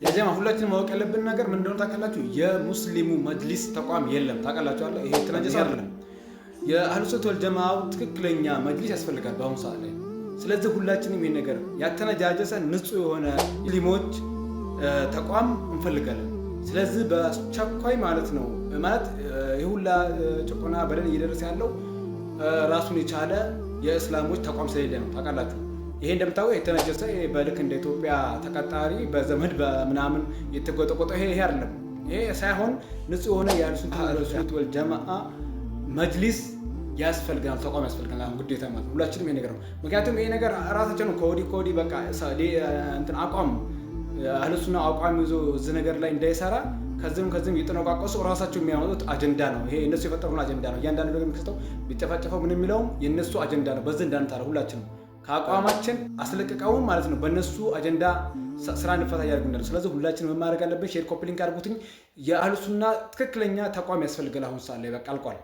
የጀማ ሁላችንም ማወቅ ያለብን ነገር ምን እንደሆነ ታውቃላችሁ? የሙስሊሙ መጅሊስ ተቋም የለም። ታውቃላችሁ አለ ይሄ ተነጀሰ አይደለም። የአህሉ ሱነት ወል ጀማዓው ትክክለኛ መጅሊስ ያስፈልጋል በአሁኑ ሰዓት ላይ። ስለዚህ ሁላችንም ይሄን ነገር ያተነጃጀሰ ንጹህ የሆነ ሙስሊሞች ተቋም እንፈልጋለን። ስለዚህ በአስቸኳይ ማለት ነው ማለት ይሁላ ጭቆና በደል እየደረሰ ያለው ራሱን የቻለ የእስላሞች ተቋም ስለሌለ ነው። ታውቃላችሁ ይሄ እንደምታውቁ የተነጀሰ በልክ እንደ ኢትዮጵያ ተቀጣሪ በዘመድ በምናምን የተቆጠቆጠ ይሄ አይደለም። ይሄ ሳይሆን ንጹህ የሆነ የአህሉ ሱነት ወል ጀማዓ መጅሊስ ያስፈልጋል፣ ተቋም ያስፈልጋል ግዴታ ማለት ሁላችንም ይሄ ነገር ነው። ምክንያቱም ይሄ ነገር ራሳችን ኮዲ በቃ እንትን አቋም አህሉ ሱና አቋም ይዞ እዚህ ነገር ላይ እንዳይሰራ ከዚህም እየተነቋቀሱ ራሳቸው የሚያመጡት አጀንዳ ነው። ይሄ እነሱ የፈጠሩን አጀንዳ ነው። እያንዳንዱ ነገር የሚከስተው ቢጨፋጨፈው ምን የሚለውም የእነሱ አጀንዳ ነው። በዚህ እንዳንታረ ሁላችንም ከአቋማችን አስለቅቀውም ማለት ነው በእነሱ አጀንዳ ስራ እንፈታ ያደርጉናል። ስለዚህ ሁላችንም ምን ማድረግ አለብን? ሼር ኮፒ ሊንክ አድርጉትኝ። የአህሉ ሱና ትክክለኛ ተቋም ያስፈልጋል። አሁን ሰዓት ላይ በቃ አልቋል።